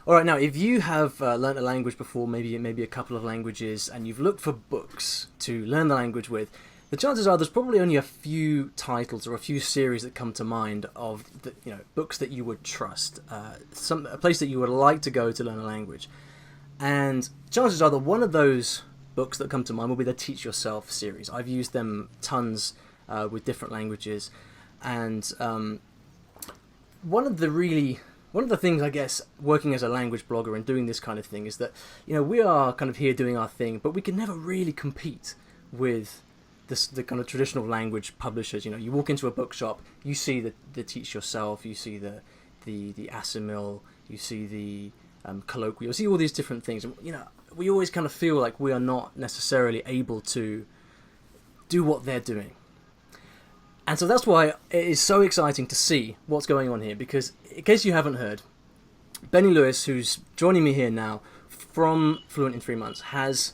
All right, now if you have learnt a language before, maybe a couple of languages, and you've looked for books to learn the language with, the chances are there's probably only a few titles or a few series that come to mind of books that you would trust, a place that you would like to go to learn a language. And chances are that one of those books that come to mind will be the Teach Yourself series. I've used them tons with different languages, and one of the things, I guess, working as a language blogger and doing this kind of thing is that, we are kind of here doing our thing, but we can never really compete with the kind of traditional language publishers. You walk into a bookshop, you see the Teach Yourself, you see the Asimil, you see the colloquial, you see all these different things. And, we always kind of feel like we are not necessarily able to do what they're doing. And so that's why it is so exciting to see what's going on here, because in case you haven't heard, Benny Lewis, who's joining me here now from Fluent in 3 Months, has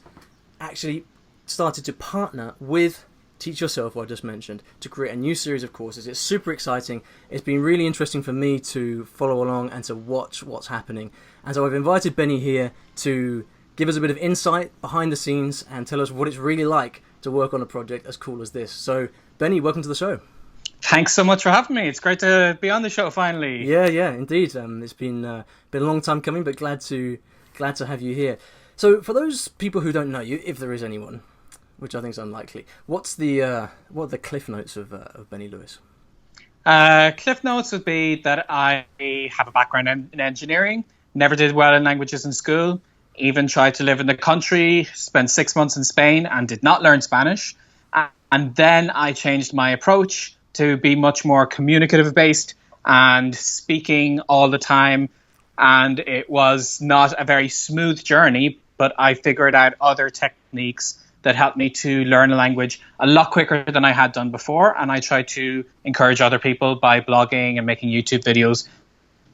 actually started to partner with Teach Yourself, who I just mentioned, to create a new series of courses. It's super exciting. It's been really interesting for me to follow along and to watch what's happening. And so I've invited Benny here to give us a bit of insight behind the scenes and tell us what it's really like to work on a project as cool as this. So, Benny, welcome to the show. Thanks so much for having me. It's great to be on the show finally. Yeah, indeed. It's been a long time coming, but glad to have you here. So, for those people who don't know you, if there is anyone, which I think is unlikely, what are the cliff notes of Benny Lewis? Cliff notes would be that I have a background in engineering, never did well in languages in school, even tried to live in the country, spent 6 months in Spain and did not learn Spanish. And then I changed my approach to be much more communicative based and speaking all the time. And it was not a very smooth journey, but I figured out other techniques that helped me to learn a language a lot quicker than I had done before. And I try to encourage other people by blogging and making YouTube videos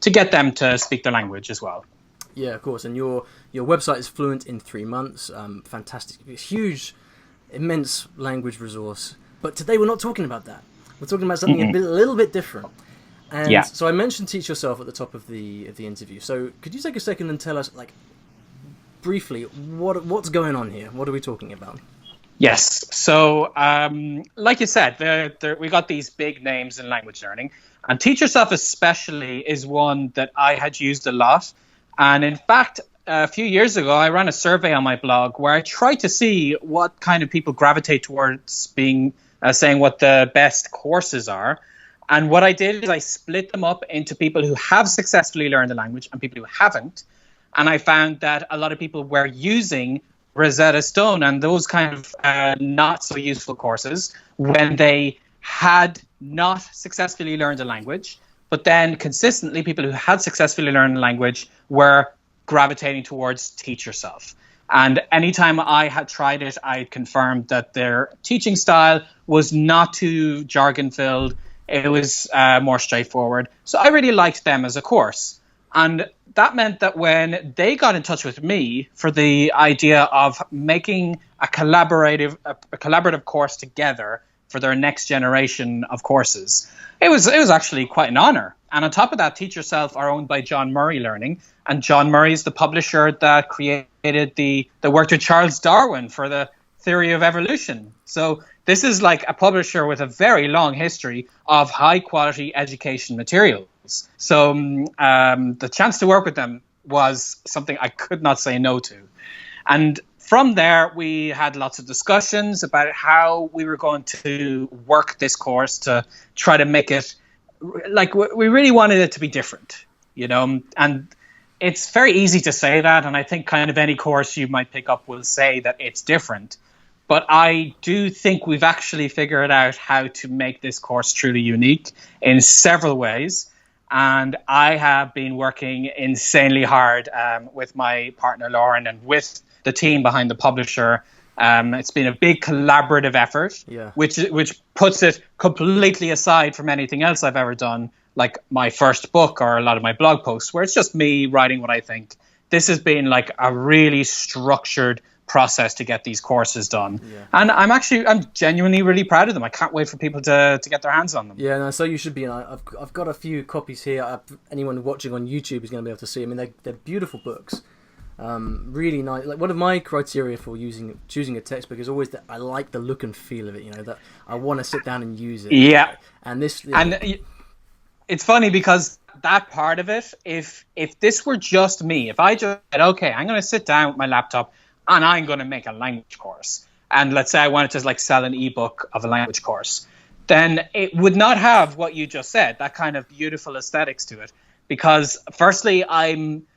to get them to speak their language as well. Yeah, of course. And your website is Fluent in 3 Months. Fantastic. Huge, immense language resource. But today we're not talking about that. We're talking about something a little bit different. And so I mentioned Teach Yourself at the top of the interview. So could you take a second and tell us, briefly, what's going on here? What are we talking about? Yes. So, like you said, we got these big names in language learning. And Teach Yourself especially is one that I had used a lot. And in fact, a few years ago, I ran a survey on my blog where I tried to see what kind of people gravitate towards saying what the best courses are. And what I did is I split them up into people who have successfully learned the language and people who haven't. And I found that a lot of people were using Rosetta Stone and those kind of not so useful courses when they had not successfully learned a language. But then consistently, people who had successfully learned the language were gravitating towards Teach Yourself. And anytime I had tried it, I confirmed that their teaching style was not too jargon-filled. It was more straightforward. So I really liked them as a course. And that meant that when they got in touch with me for the idea of making a collaborative course together for their next generation of courses, it was actually quite an honor. And on top of that, Teach Yourself are owned by John Murray Learning. And John Murray is the publisher that created the work with Charles Darwin for the theory of evolution. So this is like a publisher with a very long history of high quality education materials. So the chance to work with them was something I could not say no to. And from there, we had lots of discussions about how we were going to work this course to try to make it like we really wanted it to be different, and it's very easy to say that. And I think kind of any course you might pick up will say that it's different. But I do think we've actually figured out how to make this course truly unique in several ways. And I have been working insanely hard with my partner, Lauren, and with the team behind the publisher. It's been a big collaborative effort, which puts it completely aside from anything else I've ever done, like my first book or a lot of my blog posts, where it's just me writing what I think this has been like a really structured process to get these courses done. Yeah. And I'm genuinely really proud of them. I can't wait for people to get their hands on them. Yeah, no, so you should be. And I've got a few copies here. Anyone watching on YouTube is going to be able to see. I mean, they're beautiful books. Really nice. Like, one of my criteria for choosing a textbook is always that I like the look and feel of it. You know, that I want to sit down and use it. Yeah. And this. And it's funny because that part of it, if this were just me, if I just said, okay, I'm going to sit down with my laptop and I'm going to make a language course, and let's say I wanted to like sell an ebook of a language course, then it would not have what you just said, that kind of beautiful aesthetics to it. Because firstly, I'm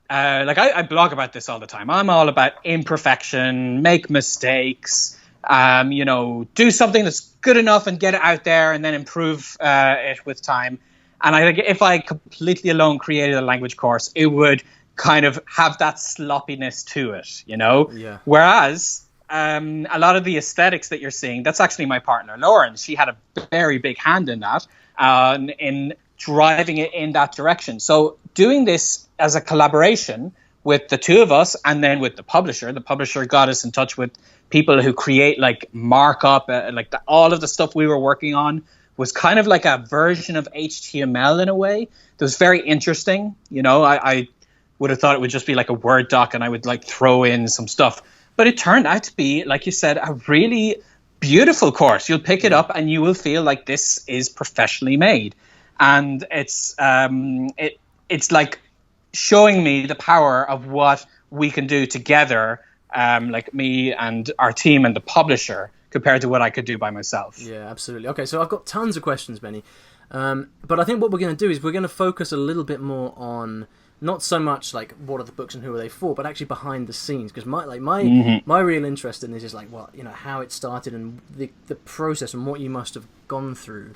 I blog about this all the time. I'm all about imperfection, make mistakes, do something that's good enough and get it out there, and then improve it with time. And I think if I completely alone created a language course, it would kind of have that sloppiness to it, you know? Yeah. Whereas a lot of the aesthetics that you're seeing, that's actually my partner, Lauren. She had a very big hand in that, in driving it in that direction. So doing this as a collaboration with the two of us and then with the publisher got us in touch with people who create like markup, all of the stuff we were working on was kind of like a version of HTML in a way that was very interesting. You know, I would have thought it would just be like a Word doc and I would like throw in some stuff. But it turned out to be, like you said, a really beautiful course. You'll pick it up and you will feel like this is professionally made. And it's like showing me the power of what we can do together, like me and our team and the publisher, compared to what I could do by myself. Yeah, absolutely. Okay, so I've got tons of questions, Benny. But I think what we're going to do is we're going to focus a little bit more on not so much like what are the books and who are they for, but actually behind the scenes. Because my real interest in this is like how it started and the process and what you must have gone through.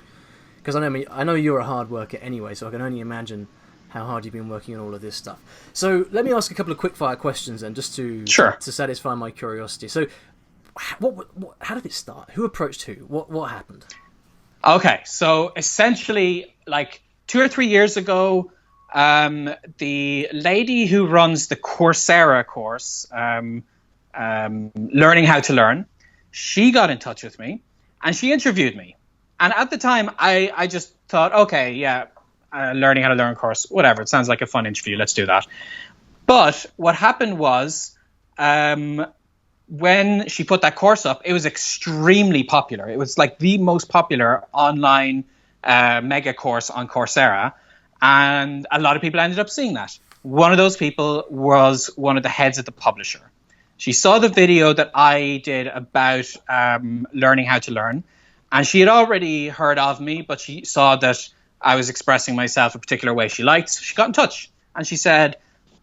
Because I know you're a hard worker anyway, so I can only imagine how hard you've been working on all of this stuff. So let me ask a couple of quick-fire questions then, just to satisfy my curiosity. So, how did it start? Who approached who? What happened? Okay, so essentially, like 2 or 3 years ago, the lady who runs the Coursera course, Learning How to Learn, she got in touch with me and she interviewed me. And at the time, I just thought, okay, yeah, Learning How to Learn course, whatever. It sounds like a fun interview. Let's do that. But what happened was, when she put that course up, it was extremely popular. It was like the most popular online mega course on Coursera. And a lot of people ended up seeing that. One of those people was one of the heads of the publisher. She saw the video that I did about learning how to learn. And she had already heard of me, but she saw that I was expressing myself a particular way she liked. So she got in touch and she said,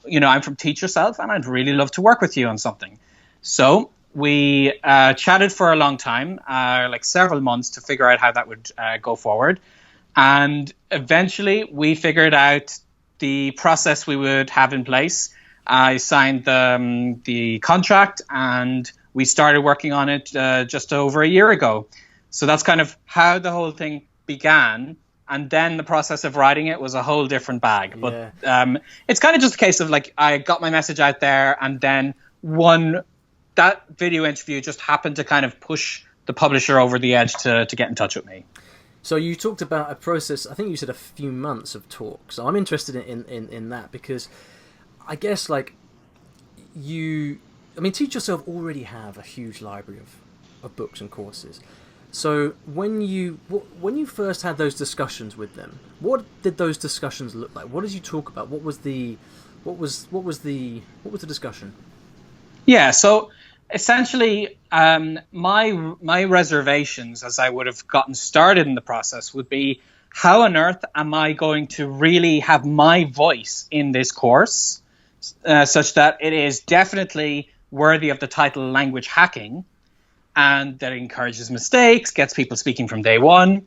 I'm from Teach Yourself and I'd really love to work with you on something. So we chatted for a long time, like several months, to figure out how that would go forward. And eventually we figured out the process we would have in place. I signed the contract and we started working on it just over a year ago. So that's kind of how the whole thing began. And then the process of writing it was a whole different bag. Yeah. But it's kind of just a case of like I got my message out there, and then that video interview just happened to kind of push the publisher over the edge to get in touch with me. So you talked about a process, I think you said a few months of talk. So I'm interested in that because I guess Teach Yourself already have a huge library of books and courses. So when you first had those discussions with them, what did those discussions look like? What did you talk about? What was the discussion? Yeah, so essentially, my reservations, as I would have gotten started in the process, would be how on earth am I going to really have my voice in this course, such that it is definitely worthy of the title Language Hacking, and that encourages mistakes, gets people speaking from day one,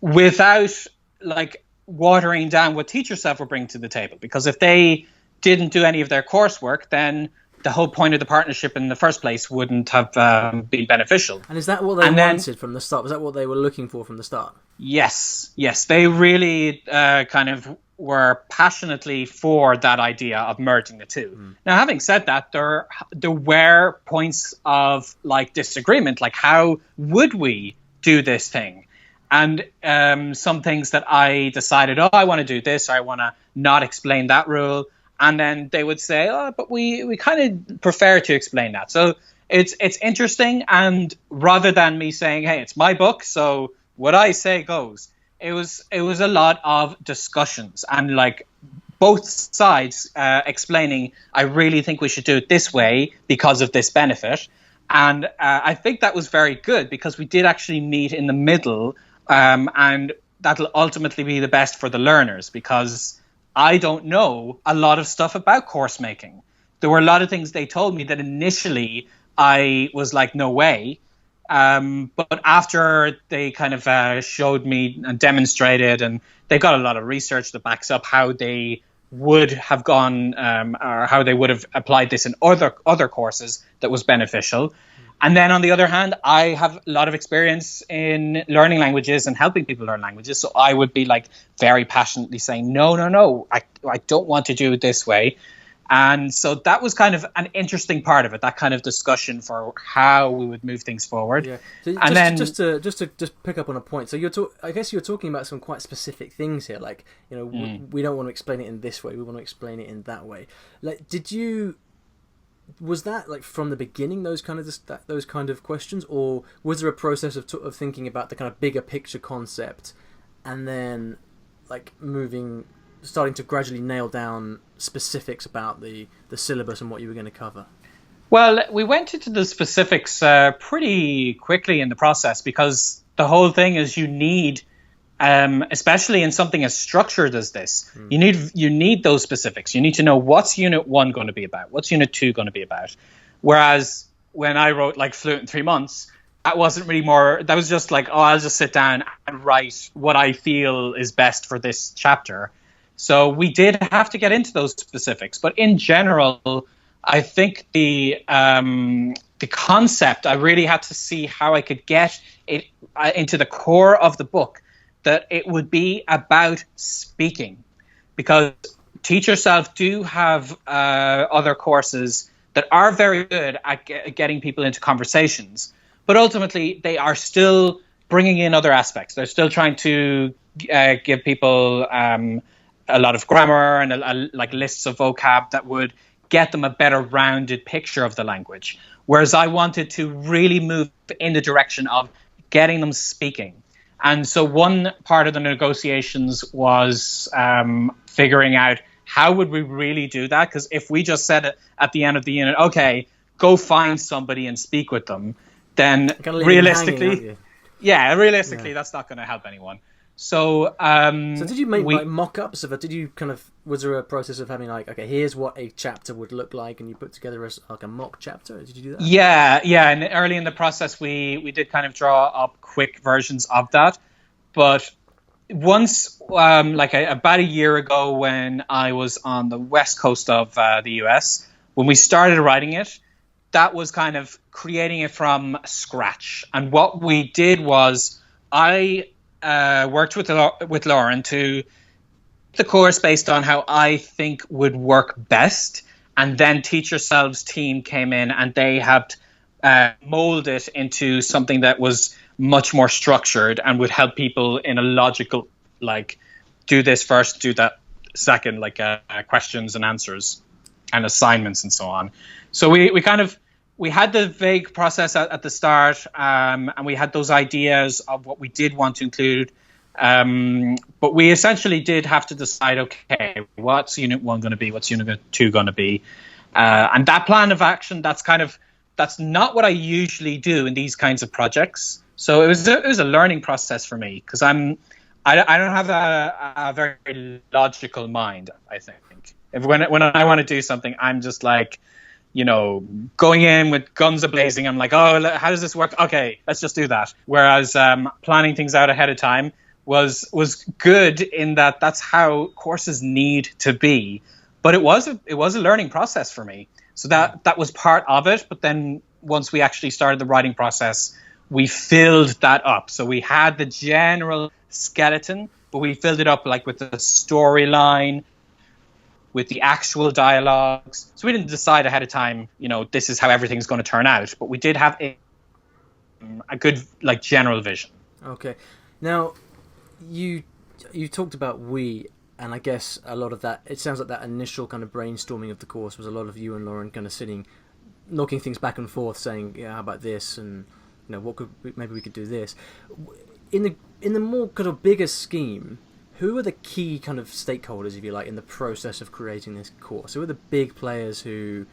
without like watering down what Teach Yourself will bring to the table. Because if they didn't do any of their coursework, then the whole point of the partnership in the first place wouldn't have been beneficial. And is that what they wanted from the start? Was that what they were looking for from the start? Yes. They really kind of were passionately for that idea of merging the two. Now, having said that, there were points of like disagreement, like how would we do this thing? And some things that I decided, I want to do this, or I want to not explain that rule. And then they would say, but we kind of prefer to explain that. So it's interesting. And rather than me saying, hey, it's my book, so what I say goes, it was a lot of discussions and like both sides explaining, I really think we should do it this way because of this benefit. And I think that was very good because we did actually meet in the middle, and that'll ultimately be the best for the learners, because I don't know a lot of stuff about course making. There were a lot of things they told me that initially I was like, no way. But after they kind of showed me and demonstrated, and they got a lot of research that backs up how they would have gone or how they would have applied this in other courses that was beneficial. And then on the other hand, I have a lot of experience in learning languages and helping people learn languages. So I would be like very passionately saying, no, I don't want to do it this way. And so that was kind of an interesting part of it, that kind of discussion for how we would move things forward. Yeah. So just to pick up on a point. So I guess you're talking about some quite specific things here. Like, we don't want to explain it in this way. We want to explain it in that way. Like, was that like from the beginning those kind of questions, or was there a process of thinking about the kind of bigger picture concept, and then like starting to gradually nail down specifics about the syllabus and what you were going to cover? Well, we went into the specifics pretty quickly in the process, because the whole thing is you need, especially in something as structured as this, you need those specifics. You need to know what's Unit 1 going to be about, what's Unit 2 going to be about. Whereas when I wrote like Fluent in 3 months, that wasn't really that was just like, I'll just sit down and write what I feel is best for this chapter. So we did have to get into those specifics. But in general, I think the concept, I really had to see how I could get it into the core of the book, that it would be about speaking. Because Teach Yourself do have other courses that are very good at getting people into conversations. But ultimately, they are still bringing in other aspects. They're still trying to give people a lot of grammar and like lists of vocab that would get them a better rounded picture of the language. Whereas I wanted to really move in the direction of getting them speaking. And so one part of the negotiations was figuring out how would we really do that? Because if we just said it at the end of the unit, okay, go find somebody and speak with them, then realistically, that's not going to help anyone. So, so did you make like mock-ups of it? Was there a process of having like, okay, here's what a chapter would look like, and you put together like a mock chapter? Did you do that? Yeah. And early in the process, we did kind of draw up quick versions of that. But once, about a year ago, when I was on the west coast of the US, when we started writing it, that was kind of creating it from scratch. And what we did was I worked with Lauren to the course based on how I think would work best, and then Teach Yourself's team came in and they helped mold it into something that was much more structured and would help people in a logical, like, do this first, do that second, like questions and answers and assignments and so on. So we had the vague process at the start, and we had those ideas of what we did want to include. But we essentially did have to decide, okay, what's Unit 1 going to be? What's Unit 2 going to be? And that plan of action, that's not what I usually do in these kinds of projects. So it was a learning process for me, because I don't have a very logical mind, I think. When I want to do something, I'm just like, going in with guns a-blazing. I'm like, how does this work? Okay, let's just do that. Whereas planning things out ahead of time was good in that that's how courses need to be. But it was a learning process for me. So that was part of it. But then once we actually started the writing process, we filled that up. So we had the general skeleton, but we filled it up like with the storyline, with the actual dialogues. So we didn't decide ahead of time, this is how everything's going to turn out, but we did have a good like general vision. Okay. Now, you talked about we, and I guess a lot of that, it sounds like that initial kind of brainstorming of the course was a lot of you and Lauren kind of sitting, knocking things back and forth, saying, yeah, how about this, and maybe we could do this. In the more kind of bigger scheme, who are the key kind of stakeholders, if you like, in the process of creating this course? Who are the big players who,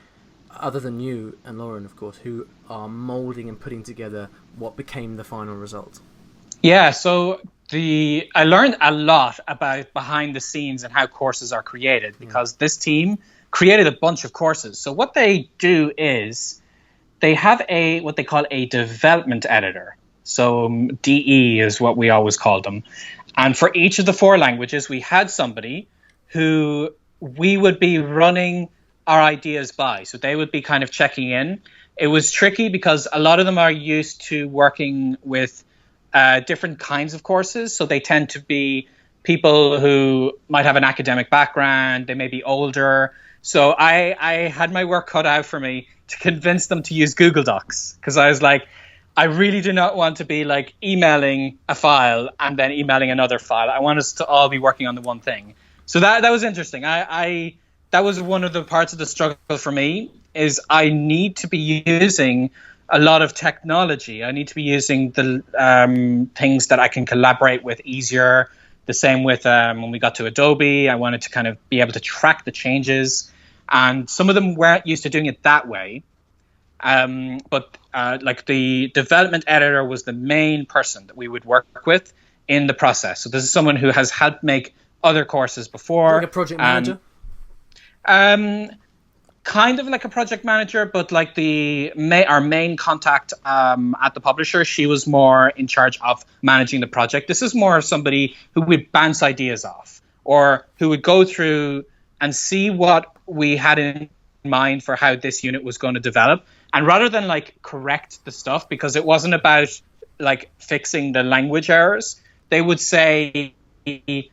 other than you and Lauren, of course, who are moulding and putting together what became the final result? Yeah, so I learned a lot about behind the scenes and how courses are created, because this team created a bunch of courses. So what they do is they have what they call a development editor. So DE is what we always called them. And for each of the 4 languages, we had somebody who we would be running our ideas by. So they would be kind of checking in. It was tricky because a lot of them are used to working with different kinds of courses. So they tend to be people who might have an academic background. They may be older. So I had my work cut out for me to convince them to use Google Docs, because I was like, I really do not want to be like emailing a file and then emailing another file. I want us to all be working on the one thing. So that was interesting. That was one of the parts of the struggle for me, is I need to be using a lot of technology. I need to be using the things that I can collaborate with easier. The same with when we got to Adobe, I wanted to kind of be able to track the changes. And some of them weren't used to doing it that way. But like the development editor was the main person that we would work with in the process. So this is someone who has helped make other courses before. Like a project manager? Kind of like a project manager, but like our main contact at the publisher, she was more in charge of managing the project. This is more somebody who would bounce ideas off, or who would go through and see what we had in mind for how this unit was going to develop. And rather than like correct the stuff, because it wasn't about like fixing the language errors, they would say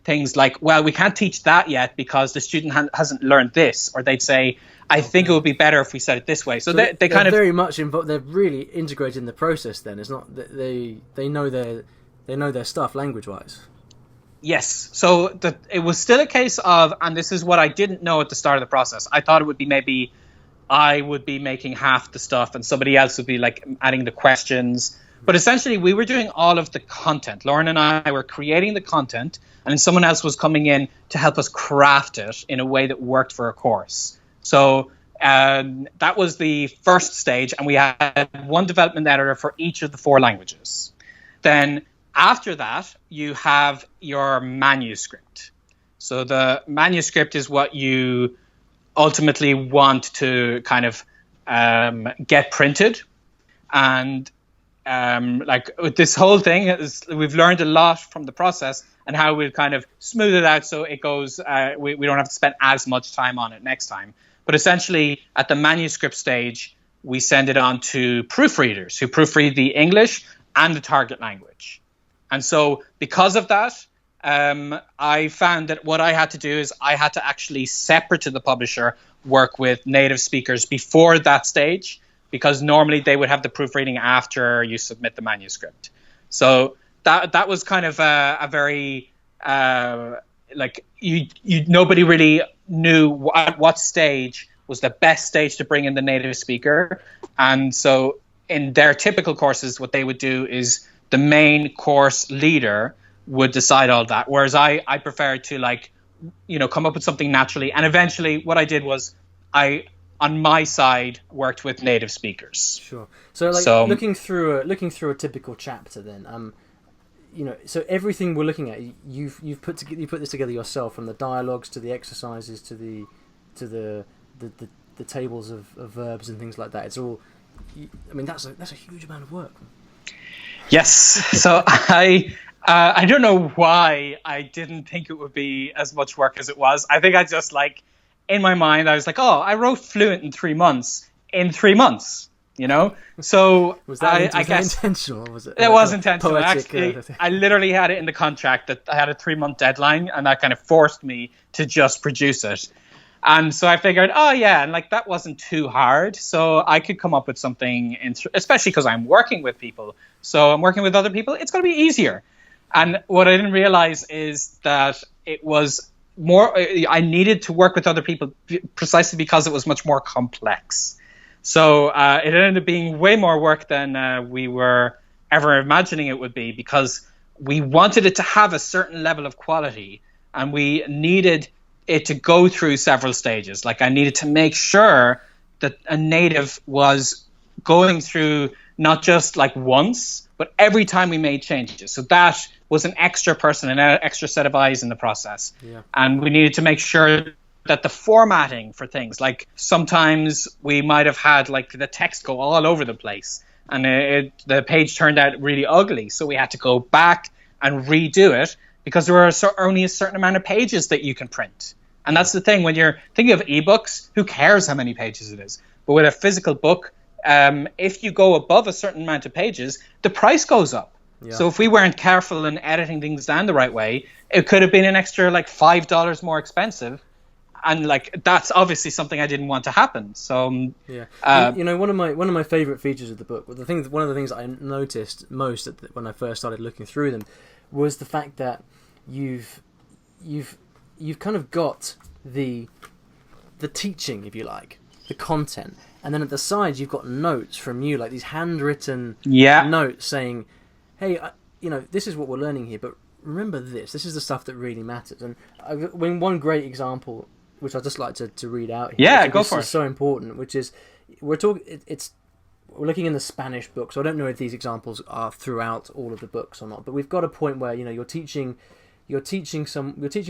things like, well, we can't teach that yet because the student hasn't learned this. Or they'd say, I think it would be better if we said it this way. So they kind of very much involved. They're really integrated in the process. Then it's not that they know their stuff language wise. Yes. So it was still a case of, and this is what I didn't know at the start of the process. I thought it would be maybe I would be making half the stuff and somebody else would be like adding the questions. But essentially we were doing all of the content. Lauren and I were creating the content, and then someone else was coming in to help us craft it in a way that worked for a course. So that was the first stage, and we had one development editor for each of the 4 languages. Then after that, you have your manuscript. So the manuscript is what you ultimately want to kind of get printed. And like this whole thing we've learned a lot from the process and how we've kind of smooth it out so it goes, we don't have to spend as much time on it next time. But essentially at the manuscript stage, we send it on to proofreaders who proofread the English and the target language. And so because of that, I found that what I had to do is I had to actually, separate to the publisher, work with native speakers before that stage, because normally they would have the proofreading after you submit the manuscript. So that was kind of a very like nobody really knew at what stage was the best stage to bring in the native speaker. And so in their typical courses, what they would do is the main course leader would decide all that, whereas I preferred to come up with something naturally. And eventually what I did was I, on my side, worked with native speakers. Sure. So looking through a typical chapter then, so everything we're looking at, you've put this together yourself, from the dialogues to the exercises to the tables of verbs and things like that. It's all, that's a huge amount of work. Yes. So I don't know why I didn't think it would be as much work as it was. I think I just in my mind, I was like, oh, I wrote Fluent in 3 months. In 3 months. you know? So Was that, I was that guess intentional? Or was it? it was intentional. Poetic, Actually, I literally had it in the contract that I had a 3-month deadline, and that kind of forced me to just produce it. And so I figured, oh yeah, and like that wasn't too hard, so I could come up with something, especially because I'm working with people. So I'm working with other people. It's going to be easier. And what I didn't realize is that it was more. I needed to work with other people precisely because it was much more complex. So it ended up being way more work than we were ever imagining it would be, because we wanted it to have a certain level of quality, and we needed it to go through several stages. Like I needed to make sure that a native was going through not just like once, but every time we made changes. So that was an extra person, an extra set of eyes in the process. Yeah. And we needed to make sure that the formatting for things, like sometimes we might have had like the text go all over the place, and the page turned out really ugly. So we had to go back and redo it, because there are only a certain amount of pages that you can print. And that's the thing, when you're thinking of ebooks, who cares how many pages it is? But with a physical book, if you go above a certain amount of pages, the price goes up. Yeah. So if we weren't careful in editing things down the right way, it could have been an extra like $5 more expensive. And like that's obviously something I didn't want to happen. So yeah, one of my favorite features of the book, one of the things I noticed most when I first started looking through them, was the fact that you've kind of got the teaching, if you like, the content, and then at the sides you've got notes from you, like these handwritten notes saying, hey, this is what we're learning here, but remember this is the stuff that really matters. And one great example, which I'd just like to read out here. Yeah, go for it. This is so important, which is, we're looking in the Spanish book, so I don't know if these examples are throughout all of the books or not, but we've got a point where you're teaching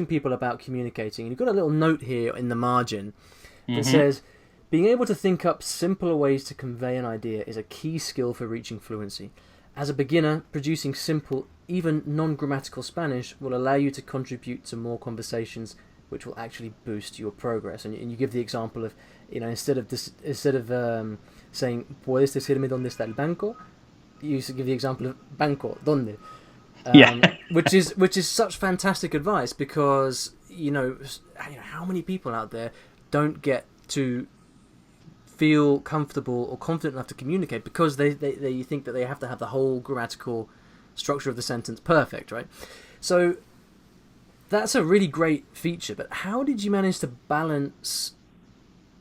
people about communicating, and you've got a little note here in the margin that says, being able to think up simpler ways to convey an idea is a key skill for reaching fluency. As a beginner, producing simple, even non-grammatical Spanish will allow you to contribute to more conversations, which will actually boost your progress. And you give the example of, instead of saying, ¿puedes decirme dónde está el banco?, you give the example of banco, ¿dónde? Which is such fantastic advice, because how many people out there don't get to feel comfortable or confident enough to communicate because they think that they have to have the whole grammatical structure of the sentence perfect, right? So that's a really great feature, but how did you manage to balance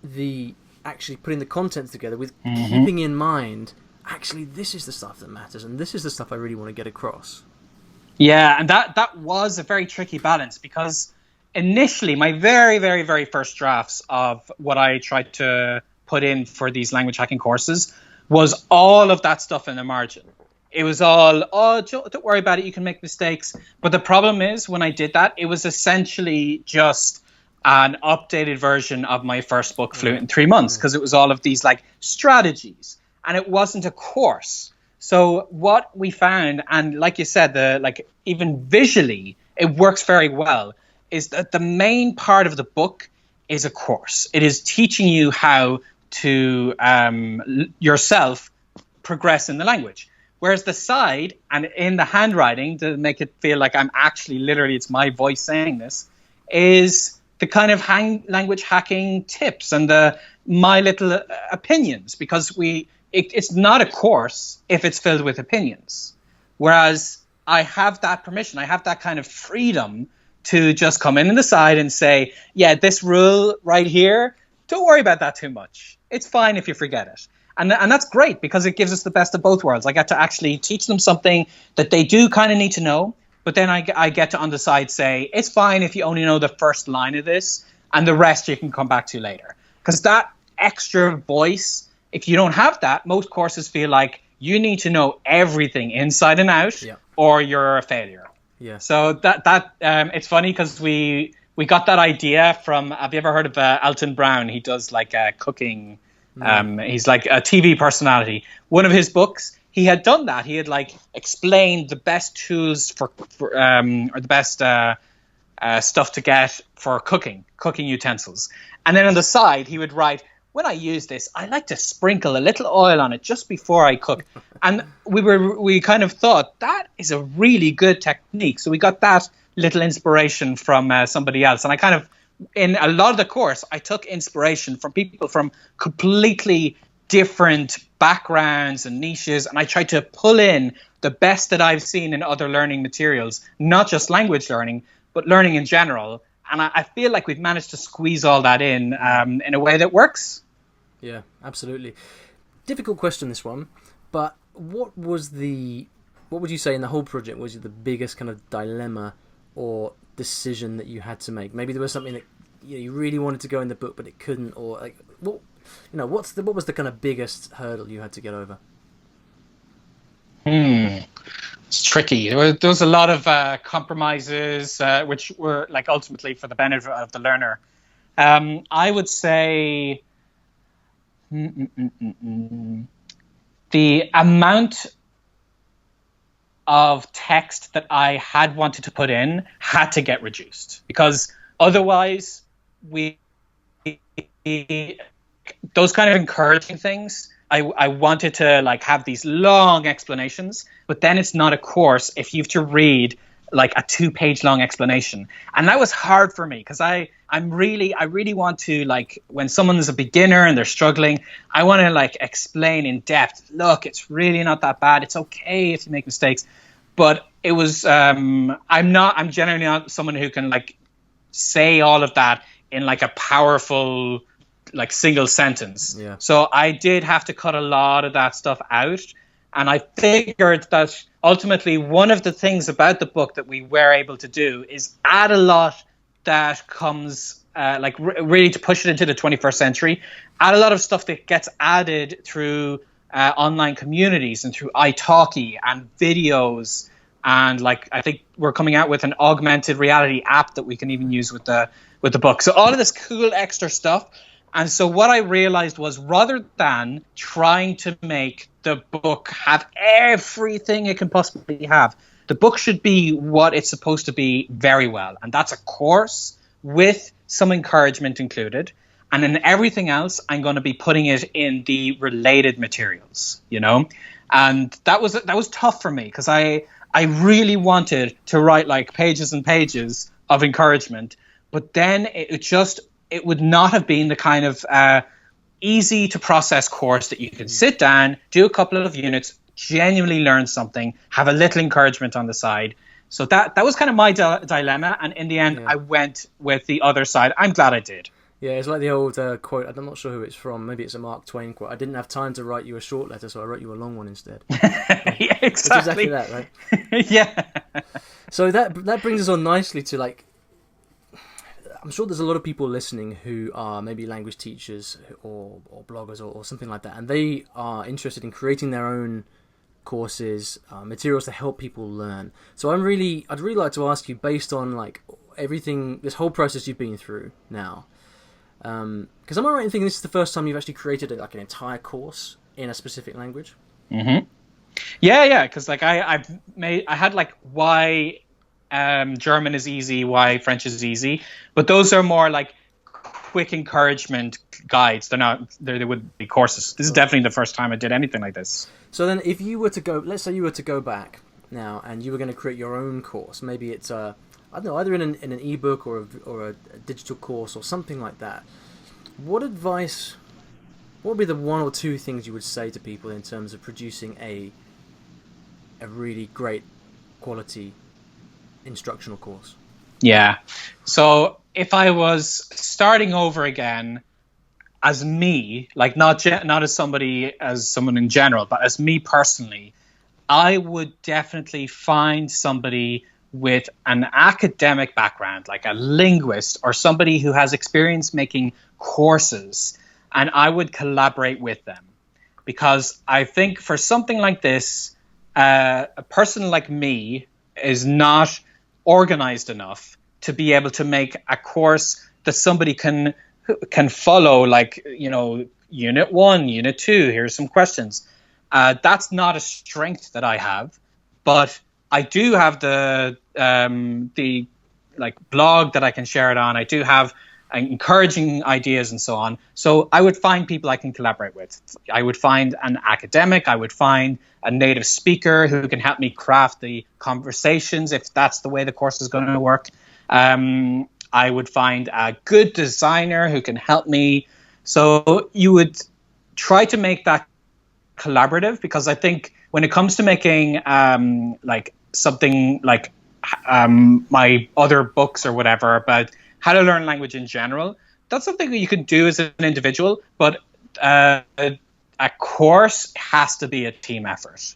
the actually putting the contents together with keeping in mind, actually, this is the stuff that matters, and this is the stuff I really want to get across? Yeah, and that was a very tricky balance, because initially my very, very, very first drafts of what I tried to put in for these language hacking courses was all of that stuff in the margin. It was all, don't worry about it, you can make mistakes. But the problem is, when I did that, it was essentially just an updated version of my first book, Fluent in 3 months, because it was all of these like strategies, and it wasn't a course. So what we found, and like you said, even visually, it works very well, is that the main part of the book is a course. It is teaching you how to yourself progress in the language. Whereas the side, and in the handwriting, to make it feel like I'm actually literally, it's my voice saying this, is the kind of language hacking tips and my little opinions, because it's not a course if it's filled with opinions. Whereas I have that permission, I have that kind of freedom to just come in the side and say, yeah, this rule right here, don't worry about that too much. It's fine if you forget it. And that's great, because it gives us the best of both worlds. I get to actually teach them something that they do kind of need to know, but then I get to on the side say, it's fine if you only know the first line of this, and the rest you can come back to later. Because that extra voice, if you don't have that, most courses feel like you need to know everything inside and out, or you're a failure. Yeah. So that it's funny, because we got that idea from, have you ever heard of Alton Brown? He does like cooking. He's like a TV personality. One of his books, he had done that. He had like explained the best tools or the best stuff to get for cooking utensils. And then on the side, he would write, when I use this, I like to sprinkle a little oil on it just before I cook. And we kind of thought that is a really good technique. So we got that little inspiration from somebody else. And I kind of, in a lot of the course, I took inspiration from people from completely different backgrounds and niches. And I tried to pull in the best that I've seen in other learning materials, not just language learning, but learning in general. And I feel like we've managed to squeeze all that in a way that works. Yeah, absolutely. Difficult question, this one. But what would you say in the whole project was the biggest kind of dilemma or decision that you had to make? Maybe there was something that you really wanted to go in the book, but it couldn't, or like what was the kind of biggest hurdle you had to get over? It's tricky. There was a lot of compromises, which were like ultimately for the benefit of the learner. I would say the amount of text that I had wanted to put in had to get reduced, because otherwise those kind of encouraging things, I wanted to like have these long explanations, but then it's not a course if you have to read like a 2-page long explanation. And that was hard for me, because I really want to, like, when someone is a beginner and they're struggling, I want to like explain in depth, look, it's really not that bad. It's okay if you make mistakes. But it was, I'm generally not someone who can like say all of that in like a powerful, like single sentence. Yeah. So I did have to cut a lot of that stuff out. And I figured that ultimately one of the things about the book that we were able to do is add a lot that comes really to push it into the 21st century, add a lot of stuff that gets added through online communities and through italki and videos. And like, I think we're coming out with an augmented reality app that we can even use with the book. So all of this cool extra stuff. And so what I realized was, rather than trying to make the book have everything it can possibly have, the book should be what it's supposed to be very well. And that's a course with some encouragement included. And then everything else, I'm going to be putting it in the related materials, you know? And that was tough for me, because I really wanted to write like pages and pages of encouragement, but then it would not have been the kind of easy to process course that you can sit down, do a couple of units, genuinely learn something, have a little encouragement on the side. So that was kind of my dilemma. And in the end, I went with the other side. I'm glad I did. Yeah, it's like the old quote. I'm not sure who it's from. Maybe it's a Mark Twain quote. I didn't have time to write you a short letter, so I wrote you a long one instead. Yeah, exactly. It's exactly that, right? Yeah. So that brings us on nicely to, like, I'm sure there's a lot of people listening who are maybe language teachers or bloggers or something like that, and they are interested in creating their own courses, materials to help people learn. So I'd really like to ask you, based on like everything, this whole process you've been through now, because am I right in thinking this is the first time you've actually created like an entire course in a specific language? Mm-hmm. Yeah, because like I had like why German is easy, why French is easy, but those are more like quick encouragement guides. They would be courses. This is definitely the first time I did anything like this. So then, if you were to go, let's say you were to go back now and you were going to create your own course, maybe it's I don't know, either in an ebook or a digital course or something like that. What would be the one or two things you would say to people in terms of producing a really great quality instructional course? Yeah. So if I was starting over again as me, like not as someone in general, but as me personally, I would definitely find somebody with an academic background, like a linguist or somebody who has experience making courses, and I would collaborate with them. Because I think for something like this, a person like me is not organized enough to be able to make a course that somebody can follow, like, you know, unit 1, unit 2, here's some questions. That's not a strength that I have, but I do have the like blog that I can share it on. I do have encouraging ideas and so on. So I would find people I can collaborate with. I would find an academic. I would find a native speaker who can help me craft the conversations if that's the way the course is going to work. I would find a good designer who can help me. So you would try to make that collaborative, because I think when it comes to making like something like my other books or whatever about how to learn language in general, that's something that you can do as an individual, but a course has to be a team effort.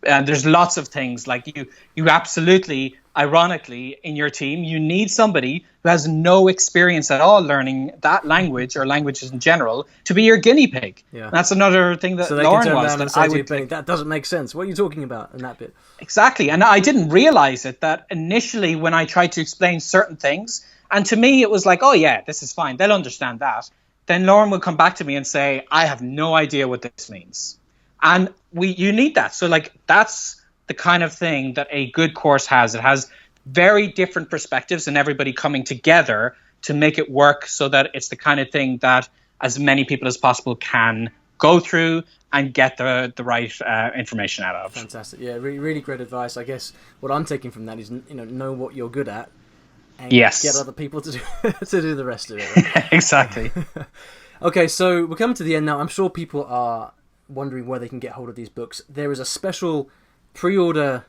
And there's lots of things like you absolutely, ironically, in your team, you need somebody who has no experience at all learning that language or languages in general to be your guinea pig. Yeah. That's another thing that Lauren was. That I would think that doesn't make sense. What are you talking about in that bit? Exactly. And I didn't realize it, that initially when I tried to explain certain things, and to me it was like, oh yeah, this is fine, they'll understand that. Then Lauren would come back to me and say, I have no idea what this means. And you need that. So like that's the kind of thing that a good course has. It has very different perspectives and everybody coming together to make it work, so that it's the kind of thing that as many people as possible can go through and get the right information out of. Fantastic. Yeah, really great advice. I guess what I'm taking from that is, know what you're good at and get other people to do, to do the rest of it. Right? Exactly. Okay, so we're coming to the end now. I'm sure people are wondering where they can get hold of these books. There is a special pre-order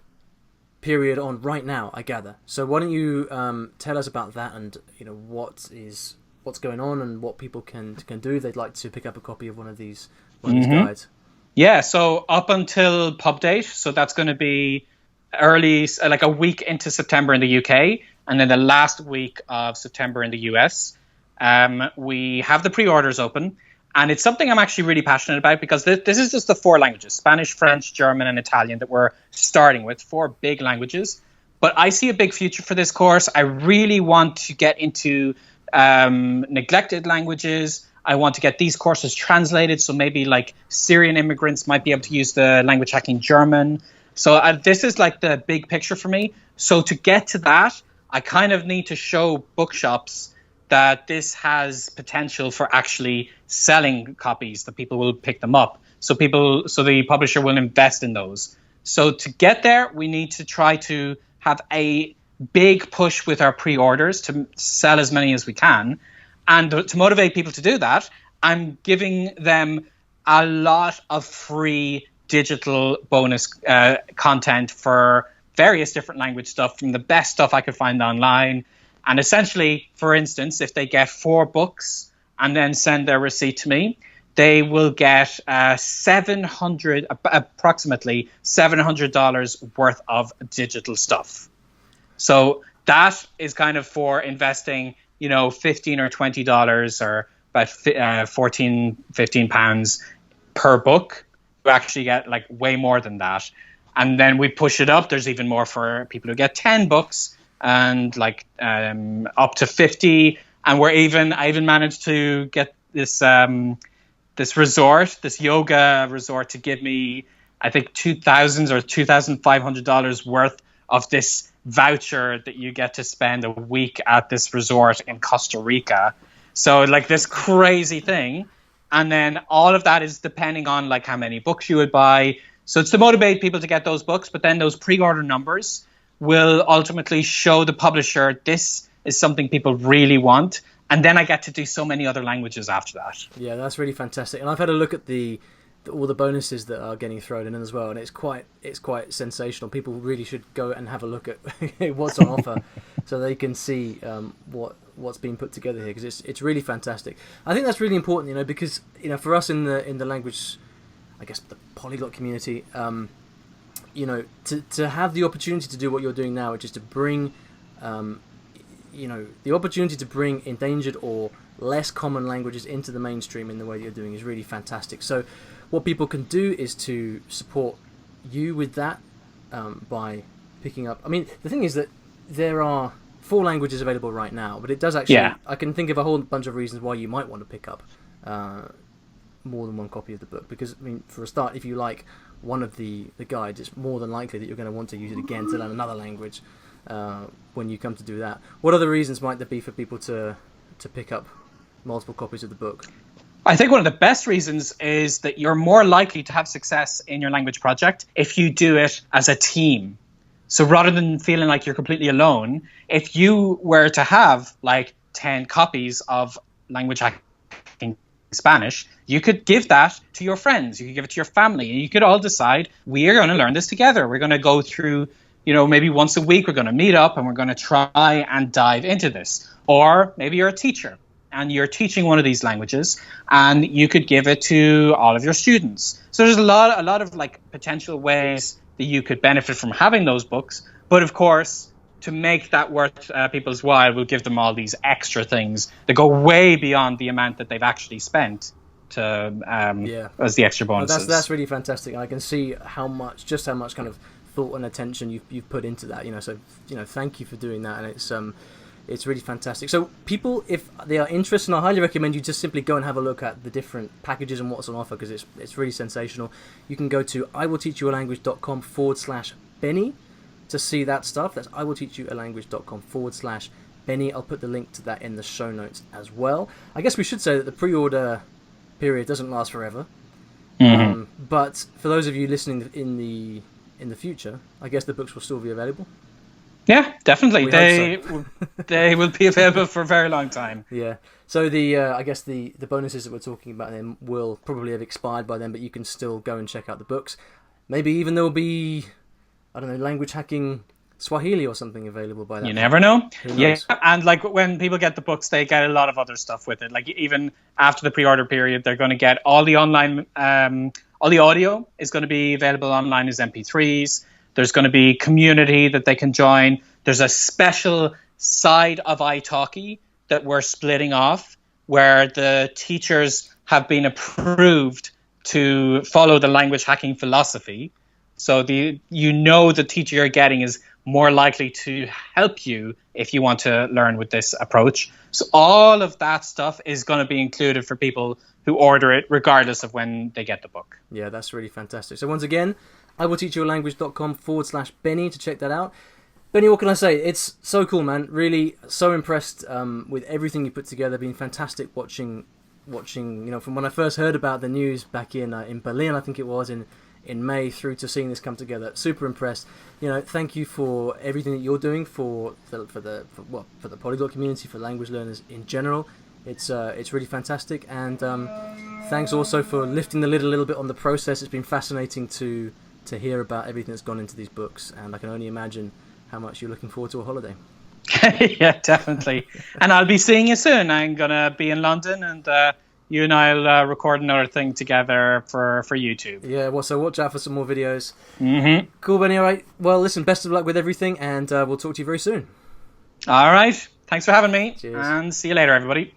period on right now, I gather. So why don't you tell us about that, and what's going on and what people can do if they'd like to pick up a copy of one of these guides. Yeah, so up until pub date, so that's going to be early, like a week into September in the UK, and then the last week of September in the US. We have the pre-orders open. And it's something I'm actually really passionate about, because this is just the 4 languages, Spanish, French, German, and Italian, that we're starting with, 4 big languages. But I see a big future for this course. I really want to get into neglected languages. I want to get these courses translated. So maybe like Syrian immigrants might be able to use the language hacking German. So this is like the big picture for me. So to get to that, I kind of need to show bookshops that this has potential for actually selling copies, that people will pick them up. So the publisher will invest in those. So to get there, we need to try to have a big push with our pre-orders to sell as many as we can. And to motivate people to do that, I'm giving them a lot of free digital bonus content for various different language stuff, from the best stuff I could find online. And essentially, for instance, if they get 4 books and then send their receipt to me, they will get approximately $700 worth of digital stuff. So that is kind of for investing, $15 or $20 or about 15 pounds per book. You actually get like way more than that. And then we push it up. There's even more for people who get 10 books. And like up to 50, and I even managed to get this yoga resort, to give me, I think, $2,000 or $2,500 worth of this voucher that you get to spend a week at this resort in Costa Rica. So like this crazy thing, and then all of that is depending on like how many books you would buy. So it's to motivate people to get those books, but then those pre-order numbers will ultimately show the publisher this is something people really want, and then I get to do so many other languages after that. Yeah, that's really fantastic. And I've had a look at all the bonuses that are getting thrown in as well, and it's quite sensational. People really should go and have a look at what's on offer, so they can see what's being put together here, because it's really fantastic. I think that's really important, because for us in the language, I guess the polyglot community. To have the opportunity to do what you're doing now, which is to bring, the opportunity to bring endangered or less common languages into the mainstream in the way that you're doing is really fantastic. So what people can do is to support you with that by picking up. I mean, the thing is that there are 4 languages available right now, but it does actually, I can think of a whole bunch of reasons why you might want to pick up more than one copy of the book, because for a start, if you like one of the guides, it's more than likely that you're going to want to use it again to learn another language when you come to do that. What other reasons might there be for people to pick up multiple copies of the book? I think one of the best reasons is that you're more likely to have success in your language project if you do it as a team. So rather than feeling like you're completely alone, if you were to have like 10 copies of language hacking Spanish, you could give that to your friends, you could give it to your family, and you could all decide, we are going to learn this together. We're going to go through, maybe once a week, we're going to meet up and we're going to try and dive into this. Or maybe you're a teacher and you're teaching one of these languages, and you could give it to all of your students. So there's a lot of like potential ways that you could benefit from having those books. But of course, to make that worth people's while, we'll give them all these extra things that go way beyond the amount that they've actually spent as the extra bonuses. Well, that's really fantastic. I can see how much kind of thought and attention you've put into that. So thank you for doing that, and it's really fantastic. So people, if they are interested, I highly recommend you just simply go and have a look at the different packages and what's on offer, because it's really sensational. You can go to iwillteachyoualanguage.com/Benny to see that stuff. That's iwillteachyoualanguage.com/Benny. I'll put the link to that in the show notes as well. I guess we should say that the pre-order period doesn't last forever. Mm-hmm. But for those of you listening in the future, I guess the books will still be available. Yeah, definitely. They will be available for a very long time. Yeah. So I guess the bonuses that we're talking about then will probably have expired by then, but you can still go and check out the books. Maybe even there'll be, I don't know, language hacking Swahili or something available by then. You never know. Yeah, and like when people get the books, they get a lot of other stuff with it. Like even after the pre-order period, they're going to get all the online, all the audio is going to be available online as MP3s. There's going to be community that they can join. There's a special side of italki that we're splitting off, where the teachers have been approved to follow the language hacking philosophy. So the teacher you're getting is more likely to help you if you want to learn with this approach. So all of that stuff is going to be included for people who order it, regardless of when they get the book. Yeah, that's really fantastic. So once again, iwillteachyoualanguage.com/Benny to check that out. Benny, what can I say? It's so cool, man. Really, so impressed with everything you put together. Been fantastic watching. From when I first heard about the news back in Berlin, I think it was in May, through to seeing this come together. Super impressed. Thank you for everything that you're doing for the polyglot community, for language learners in general. It's really fantastic, and thanks also for lifting the lid a little bit on the process. It's been fascinating to hear about everything that's gone into these books, and I can only imagine how much you're looking forward to a holiday. Yeah, definitely. And I'll be seeing you soon. I'm gonna be in London, and you and I'll record another thing together for YouTube. Yeah, well, so watch out for some more videos. Mm-hmm. Cool, Benny. All right. Well, listen, best of luck with everything, and we'll talk to you very soon. All right. Thanks for having me. Cheers. And see you later, everybody.